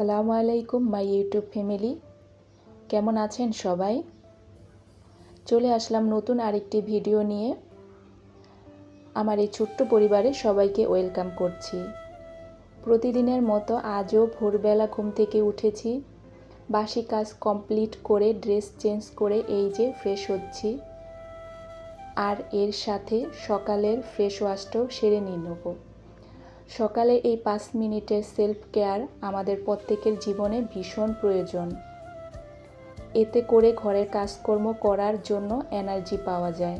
আসসালামু আলাইকুম my YouTube family, কেমন আছেন সবাই? চলে আসলাম নতুন আরেকটি ভিডিও নিয়ে। আমার এই ছোট্ট পরিবারে সবাইকে ওয়েলকাম করছি। প্রতিদিনের মতো আজও ভোরবেলা ঘুম থেকে উঠেছি, বাসি কাজ কমপ্লিট করে ড্রেস চেঞ্জ করে এই যে ফ্রেশ হচ্ছি, আর এর সাথে সকালের ফ্রেশ ওয়াশটাও সেরে নেব। সকালে এই 5 মিনিটের সেলফ কেয়ার আমাদের প্রত্যেকের জীবনে ভীষণ প্রয়োজন। এতে করে ঘরের কাজকর্ম করার জন্য এনার্জি পাওয়া যায়,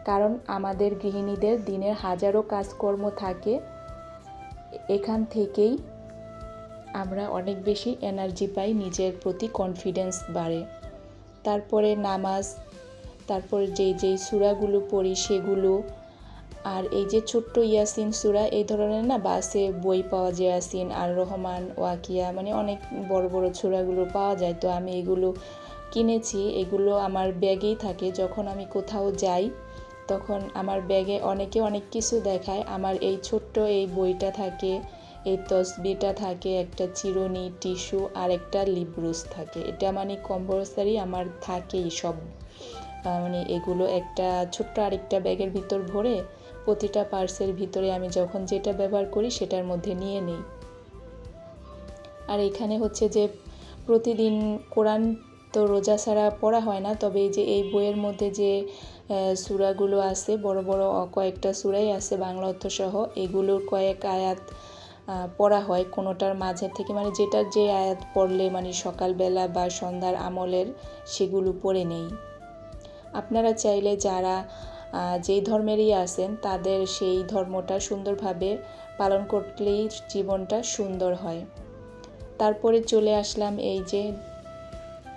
কারণ আমাদের গৃহিণীদের দিনের হাজারো কাজকর্ম থাকে। এখান থেকেই আমরা অনেক বেশি এনার্জি পাই, নিজের প্রতি কনফিডেন্স বাড়ে। তারপরে নামাজ, তারপরে যেই সূরাগুলো পড়ি সেগুলো, আর এই যে ছোট্ট ইয়াসিন সূরা, এই ধরনের না বাসে বই পাওয়া যায়, ইয়াসিন আর রহমান ওয়াকিয়া, মানে অনেক বড় বড় সূরাগুলো পাওয়া যায়। তো আমি এগুলো কিনেছি, এগুলো আমার ব্যাগেই থাকে। যখন আমি কোথাও যাই তখন আমার ব্যাগে অনেকে অনেক কিছু দেখায়, আমার এই ছোট্ট এই বইটা থাকে, এই তসবিটা থাকে, একটা চিরুনি, টিস্যু আর একটা লিব্রুস থাকে। এটা মানে কম্পালসারি আমার থাকেই সব। মানে এগুলো একটা ছোট্ট আরেকটা ব্যাগের ভিতর ভরে প্রতিটা পার্সের ভিতরে আমি যখন যেটা ব্যবহার করি সেটার মধ্যে নিয়ে নিই। আর এখানে হচ্ছে যে প্রতিদিন কোরআন তো রোজা ছাড়া পড়া হয় না, তবে এই যে এই বইয়ের মধ্যে যে সূরাগুলো আছে, বড় বড় কয়েকটা সূরাই আছে বাংলা অর্থ সহ, এগুলোর কয়েক আয়াত পড়া হয় কোনোটার মাঝে থেকে, মানে যেটার যে আয়াত পড়লে মানে সকালবেলা বা সন্ধ্যার আমলের, সেগুলো পড়ে নেই। আপনারা চাইলে যারা যেই ধর্মেরই আছেন তাদের সেই ধর্মটা সুন্দরভাবে পালন করলেই জীবনটা সুন্দর হয়। তারপরে চলে আসলাম এই যে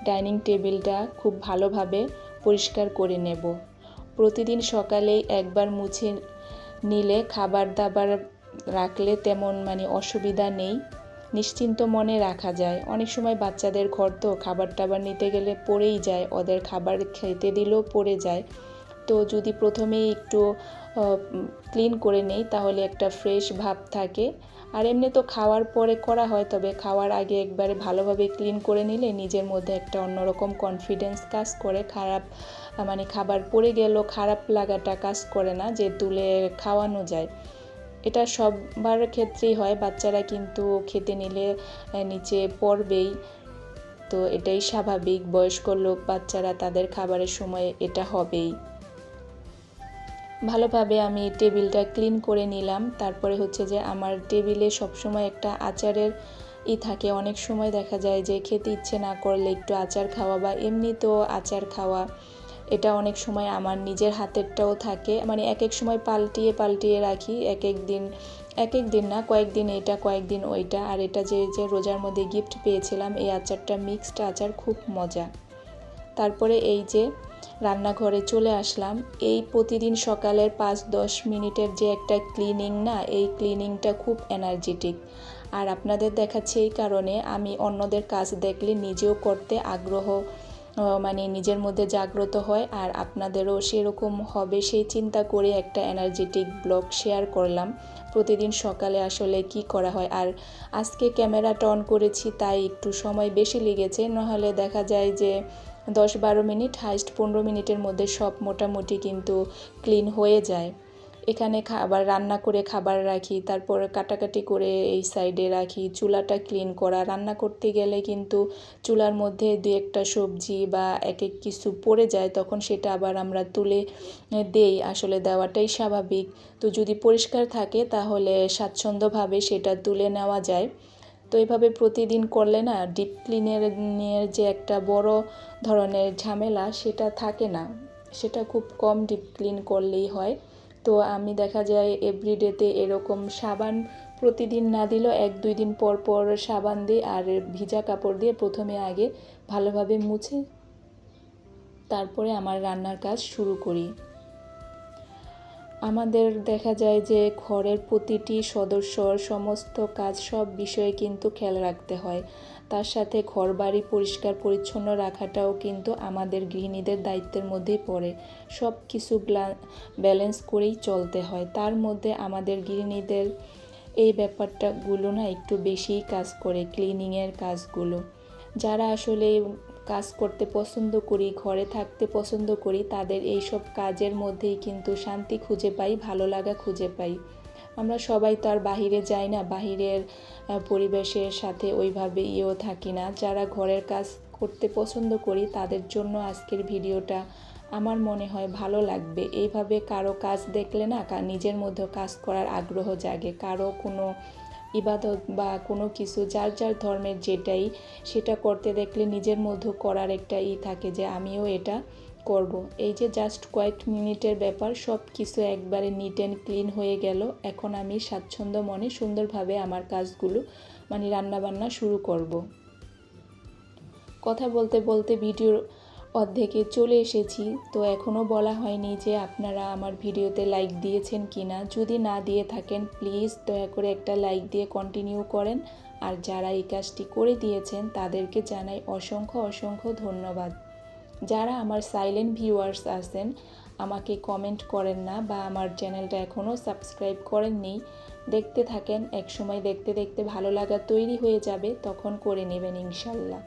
ডাইনিং টেবিলটা খুব ভালোভাবে পরিষ্কার করে নেব। প্রতিদিন সকালেই একবার মুছে নিলে খাবার দাবার রাখলে তেমন মানে অসুবিধা নেই, নিশ্চিন্ত মনে রাখা যায়। অনেক সময় বাচ্চাদের ঘর তো খাবার টাবার নিতে গেলে পড়েই যায়, ওদের খাবার খেতে দিলেও পড়ে যায়। তো যদি প্রথমেই একটু ক্লিন করে নেই তাহলে একটা ফ্রেশ ভাব থাকে। আর এমনি তো খাওয়ার পরে করা হয়, তবে খাওয়ার আগে একবারে ভালোভাবে ক্লিন করে নিলে নিজের মধ্যে একটা অন্যরকম কনফিডেন্স কাজ করে। খারাপ মানে খাবার পড়ে গেলেও খারাপ লাগাটা কাজ করে না, যে তুলে খাওয়ানো যায়। এটা সবার ক্ষেত্রেই হয়, বাচ্চারা কিন্তু খেতে নিলে নিচে পড়বেই, তো এটাই স্বাভাবিক। বয়স্ক লোক, বাচ্চারা, তাদের খাবারের সময় এটা হবেই। ভালোভাবে আমি টেবিলটা ক্লিন করে নিলাম। তারপরে হচ্ছে যে আমার টেবিলে সবসময় একটা আচারের থাকে। অনেক সময় দেখা যায় যে খেতে ইচ্ছে না করলে একটু আচার খাওয়া বা এমনি তো আচার খাওয়া, এটা অনেক সময় আমার নিজের হাতেরটাও থাকে। মানে এক এক সময় পাল্টিয়ে পাল্টিয়ে রাখি, এক এক দিন না, কয়েকদিন এটা কয়েকদিন ওইটা। আর এটা যে রোজার মধ্যে গিফট পেয়েছিলাম, এই আচারটা মিক্সড আচার, খুব মজা। তারপরে এই যে রান্নাঘরে চলে আসলাম। এই প্রতিদিন সকালের 5-10 মিনিটের যে একটা ক্লিনিং না, এই ক্লিনিংটা খুব এনার্জেটিক। আর আপনাদের দেখাচ্ছে এই কারণে আমি অন্যদের কাজ দেখলে নিজেও করতে আগ্রহ মানে নিজের মধ্যে জাগ্রত হয়, আর আপনাদেরও সেরকম হবে সেই চিন্তা করে একটা এনার্জেটিক ব্লগ শেয়ার করলাম প্রতিদিন সকালে আসলে কি করা হয়। আর আজকে ক্যামেরাটা অন করেছি তাই একটু সময় বেশি লেগেছে, নাহলে দেখা যায় যে 10-12 মিনিট, হাইস্ট 15 মিনিটের মধ্যে সব মোটামুটি কিন্তু ক্লিন হয়ে যায়। এখানে খাবার রান্না করে খাবার রাখি, তারপর কাটাকাটি করে এই সাইডে রাখি। চুলাটা ক্লিন করা, রান্না করতে গেলে কিন্তু চুলার মধ্যে 2-একটা সবজি বা এক কিছু পড়ে যায়, তখন সেটা আবার আমরা তুলে দেই, আসলে দেওয়াটাই স্বাভাবিক। তো যদি পরিষ্কার থাকে তাহলে স্বাচ্ছন্দ্যভাবে সেটা তুলে নেওয়া যায়। তো এইভাবে প্রতিদিন করলে না ডিপ ক্লিনের নিয়ে যে একটা বড় ধরনের ঝামেলা সেটা থাকে না, সেটা খুব কম ডিপ ক্লিন করলেই হয়। তো আমি দেখা যায় এভরিডেতে এরকম সাবান প্রতিদিন না দিলেও 1-2 দিন পর পর সাবান দিই, আর ভিজা কাপড় দিয়ে প্রথমে আগে ভালোভাবে মুছে তারপরে আমার রান্নার কাজ শুরু করি। আমাদের দেখা যায় যে ঘরের প্রতিটি সদস্যর সমস্ত কাজ, সব বিষয়ে কিন্তু খেয়াল রাখতে হয়। তার সাথে ঘরবাড়ি পরিষ্কার পরিচ্ছন্ন রাখাটাও কিন্তু আমাদের গৃহিণীদের দায়িত্বের মধ্যেই পড়ে। সব কিছু ব্যালেন্স করেই চলতে হয়। তার মধ্যে আমাদের গৃহিণীদের এই ব্যাপারটাগুলো না একটু বেশিই কাজ করে, ক্লিনিংয়ের কাজগুলো। যারা আসলে কাজ করতে পছন্দ করি, ঘরে থাকতে পছন্দ করি, তাদের এইসব কাজের মধ্যেই কিন্তু শান্তি খুঁজে পাই, ভালো লাগা খুঁজে পাই। আমরা সবাই তো আর বাহিরে যাই না, বাহিরের পরিবেশের সাথে ওইভাবে থাকি না। যারা ঘরের কাজ করতে পছন্দ করি তাদের জন্য আজকের ভিডিওটা আমার মনে হয় ভালো লাগবে। এইভাবে কারো কাজ দেখলে না নিজের মধ্যে কাজ করার আগ্রহ জাগে। কারো কোনো ইবাদত বা কোনো কিছু যার যার ধর্মের যেটাই, সেটা করতে দেখলে নিজের মধ্যে করার একটা থাকে যে আমিও এটা করব। এই যে জাস্ট কয়েক মিনিটের ব্যাপার, সব কিছু একবারে নিট অ্যান্ড ক্লিন হয়ে গেল। এখন আমি স্বাচ্ছন্দ্য মনে সুন্দরভাবে আমার কাজগুলো রান্নাবান্না শুরু করব। কথা বলতে বলতে ভিডিওর অর্ধেকে চলে এসেছি। তো এখনও বলা হয়নি যে আপনারা আমার ভিডিওতে লাইক দিয়েছেন কিনা। যদি না দিয়ে থাকেন প্লিজ দয়া করে একটা লাইক দিয়ে কন্টিনিউ করেন। আর যারা এই কাজটি করে দিয়েছেন তাদেরকে জানাই অসংখ্য অসংখ্য ধন্যবাদ। যারা আমার সাইলেন্ট ভিউয়ার্স আছেন, আমাকে কমেন্ট করেন না বা আমার চ্যানেলটা এখনও সাবস্ক্রাইব করেননি, দেখতে থাকেন। একসময় দেখতে দেখতে ভালো লাগা তৈরি হয়ে যাবে, তখন করে নেবেন ইনশাল্লাহ।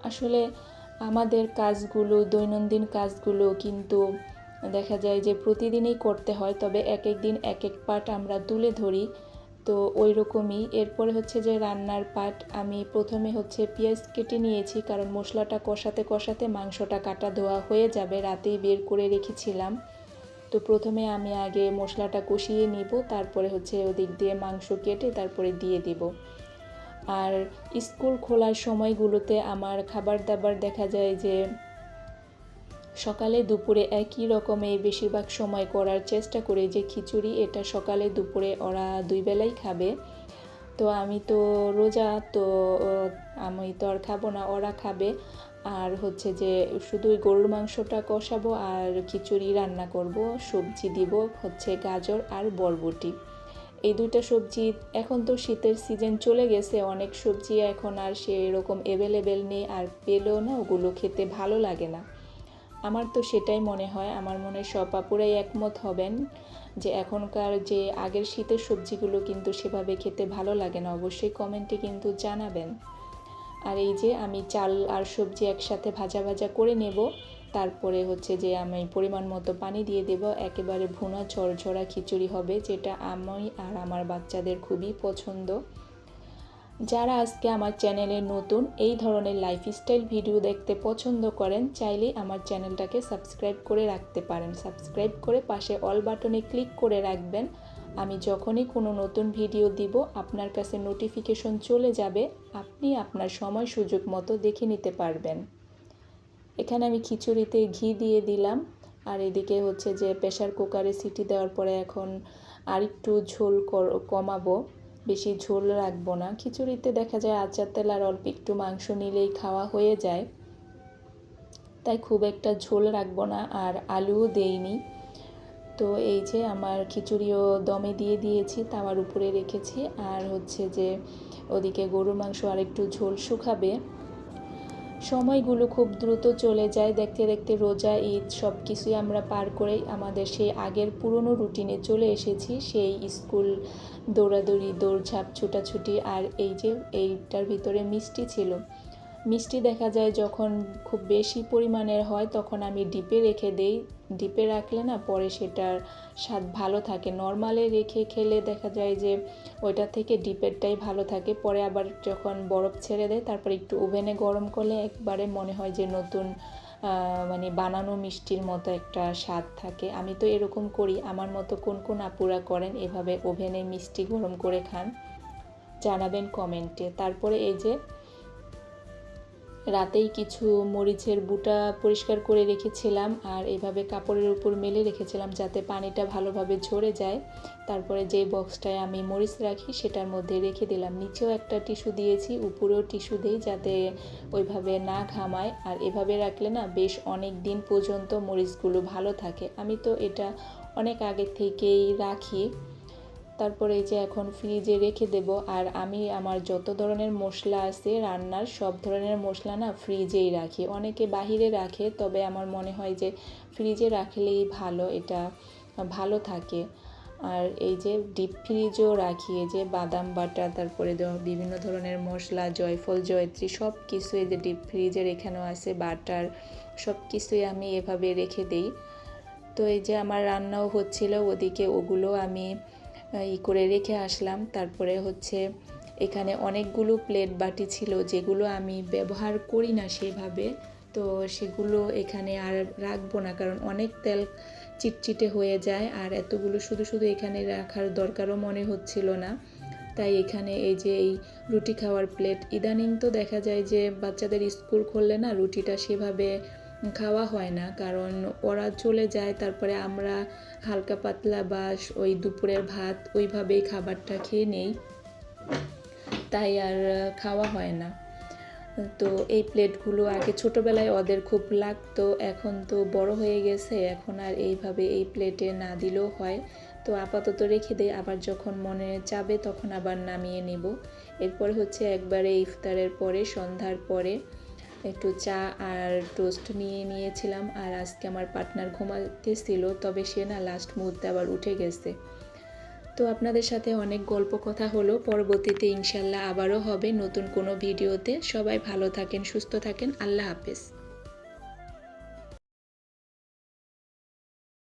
আসলে আমাদের কাজগুলো, দৈনন্দিন কাজগুলো কিন্তু দেখা যায় যে প্রতিদিনই করতে হয়, তবে এক এক দিন এক এক পার্ট আমরা তুলে ধরি। তো ওই রকমই এরপরে হচ্ছে যে রান্নার পার্ট। আমি প্রথমে হচ্ছে পেঁয়াজ কেটে নিয়েছি, কারণ মশলাটা কষাতে কষাতে মাংসটা কাটা ধোয়া হয়ে যাবে, রাতেই বের করে রেখেছিলাম। তো প্রথমে আমি আগে মশলাটা কষিয়ে নিব, তারপরে হচ্ছে ওদিক দিয়ে মাংস কেটে তারপরে দিয়ে দিব। আর স্কুল খোলার সময়গুলোতে আমার খাবার দাবার দেখা যায় যে সকালে দুপুরে একই রকমের বেশিরভাগ সময় করার চেষ্টা করি যে খিচুড়ি, এটা সকালে দুপুরে ওরা দুই বেলাই খাবে। তো আমি তো রোজা, তো আমি তো আর খাবো না, ওরা খাবে। আর হচ্ছে যে শুধু গরুর মাংসটা কষাবো আর খিচুড়ি রান্না করব, সবজি দিব হচ্ছে গাজর আর বরবটি। এই দুইটা সবজি, এখন তো শীতের সিজন চলে গেছে, অনেক সবজি এখন আর সেরকম অ্যাভেলেবেল নেই, আর পেলেও না ওগুলো খেতে ভালো লাগে না। আমার তো সেটাই মনে হয়, আমার মনে হয় সব আপুরাই একমত হবেন যে এখনকার যে আগের শীতের সবজিগুলো কিন্তু সেভাবে খেতে ভালো লাগে না। অবশ্যই কমেন্টে কিন্তু জানাবেন। আর এই যে আমি চাল আর সবজি একসাথে ভাজা ভাজা করে নেব, তারপরে হচ্ছে যে আমি পরিমাণ মতো পানি দিয়ে দেব। একেবারে ভুনা ঝরঝরা খিচুড়ি হবে, যেটা আমি আর আমার বাচ্চাদের খুবই পছন্দ। যারা আজকে আমার চ্যানেলে নতুন, এই ধরনের লাইফস্টাইল ভিডিও দেখতে পছন্দ করেন, চাইলেই আমার চ্যানেলটাকে সাবস্ক্রাইব করে রাখতে পারেন। সাবস্ক্রাইব করে পাশে অল বাটনে ক্লিক করে রাখবেন। আমি যখনই কোনো নতুন ভিডিও দিব আপনার কাছে নোটিফিকেশন চলে যাবে, আপনি আপনার সময় সুযোগ মতো দেখে নিতে পারবেন। এখানে আমি খিচুড়িতে ঘি দিয়ে দিলাম, আর এদিকে হচ্ছে যে প্রেসার কুকারে সিটি দেওয়ার পরে এখন আরেকটু ঝোল কমাবো, বেশি ঝোল রাখবো না। খিচুড়িতে দেখা যায় আচার তেল আর অল্প একটু মাংস নিলেই খাওয়া হয়ে যায়, তাই খুব একটা ঝোল রাখবো না। আর আলুও দেইনি। তো এই যে আমার খিচুড়িও দমে দিয়ে দিয়েছি, তাওয়ার উপরে রেখেছি। আর হচ্ছে যে ওদিকে গরুর মাংস আর একটু ঝোল শুকাবে। সময়গুলো খুব দ্রুত চলে যায়, দেখতে দেখতে রোজা, ঈদ সব কিছুই আমরা পার করেই আমাদের সেই আগের পুরনো রুটিনে চলে এসেছি। সেই স্কুল দৌড়াদৌড়ি, দৌড়ঝাঁপ, ছুটাছুটি। আর এই যে এইটার ভিতরে মিষ্টি ছিল। মিষ্টি দেখা যায় যখন খুব বেশি পরিমাণের হয় তখন আমি ডিপে রেখে দেই। ডিপে রাখলে না পরে সেটার স্বাদ ভালো থাকে। নর্মালে রেখে খেলে দেখা যায় যে ওইটা থেকে ডিপেরটাই ভালো থাকে। পরে আবার যখন বরফ ছেড়ে দেয় তারপর একটু ওভেনে গরম করলে একবারে মনে হয় যে নতুন বানানো মিষ্টির মতো একটা স্বাদ থাকে। আমি তো এরকম করি। আমার মতো কোন কোন আপুরা করেন এভাবে ওভেনে মিষ্টি গরম করে খান, জানাবেন কমেন্টে। তারপরে এই যে রাতেই কিছু মরিচের বুটা পরিষ্কার করে রেখেছিলাম, আর এভাবে কাপড়ের উপর মেলে রেখেছিলাম যাতে পানিটা ভালোভাবে ঝরে যায়। তারপরে যে বক্সটায় আমি মরিচ রাখি সেটার মধ্যে রেখে দিলাম। নিচেও একটা টিস্যু দিয়েছি, উপরেও টিস্যু দিই যাতে ওইভাবে না ঘামায়। আর এভাবে রাখলে না বেশ অনেক দিন পর্যন্ত মরিচগুলো ভালো থাকে। আমি তো এটা অনেক আগে থেকেই রাখি। তারপরে এই যে এখন ফ্রিজে রেখে দেব। আর আমি আমার যত ধরনের মশলা আছে রান্নার, সব ধরনের মশলা না ফ্রিজেই রাখি। অনেকে বাহিরে রাখে, তবে আমার মনে হয় যে ফ্রিজে রাখলেই ভালো, এটা ভালো থাকে। আর এই যে ডিপ ফ্রিজও রাখি, এই যে বাদাম বাটা, তারপরে বিভিন্ন ধরনের মশলা, জয়ফল, জয়ত্রী সব কিছু এই যে ডিপ ফ্রিজের এখানেও আছে, বাটার সব কিছুই আমি এভাবে রেখে দিই। তো এই যে আমার রান্নাও হচ্ছিল, ওদিকে ওগুলো আমি করে রেখে আসলাম। তারপরে হচ্ছে এখানে অনেকগুলো প্লেট বাটি ছিল যেগুলো আমি ব্যবহার করি না সেভাবে, তো সেগুলো এখানে আর রাখবো না, কারণ অনেক তেল চিটচিটে হয়ে যায় আর এতগুলো শুধু শুধু এখানে রাখার দরকারও মনে হচ্ছিল না। তাই এখানে এই যে এই রুটি খাওয়ার প্লেট, ইদানিং তো দেখা যায় যে বাচ্চাদের স্কুল খুললে না রুটিটা সেভাবে খাওয়া হয় না, কারণ ওরা চলে যায়, তারপরে আমরা হালকা পাতলা বা ওই দুপুরের ভাত ওইভাবেই খাবারটা খেয়ে নেই, তাই আর খাওয়া হয় না। তো এই প্লেটগুলো আগে ছোটোবেলায় ওদের খুব লাগতো, এখন তো বড় হয়ে গেছে, এখন আর এইভাবে এই প্লেটে না দিলেও হয়। তো আপাতত রেখে দেই, আবার যখন মনে চাবে তখন আবার নামিয়ে নেব। এরপরে হচ্ছে একবারে ইফতারের পরে, সন্ধ্যার পরে একটু চা আর টোস্ট নিয়েছিলাম। আর আজকে আমার পার্টনার ঘুমাতেছিল, তবে সে না লাস্ট মুহূর্তে আবার উঠে গেছে। তো আপনাদের সাথে অনেক গল্প কথা হলো, পরবর্তীতে ইনশাল্লাহ আবারও হবে নতুন কোনো ভিডিওতে। সবাই ভালো থাকেন, সুস্থ থাকেন, আল্লাহ হাফেজ।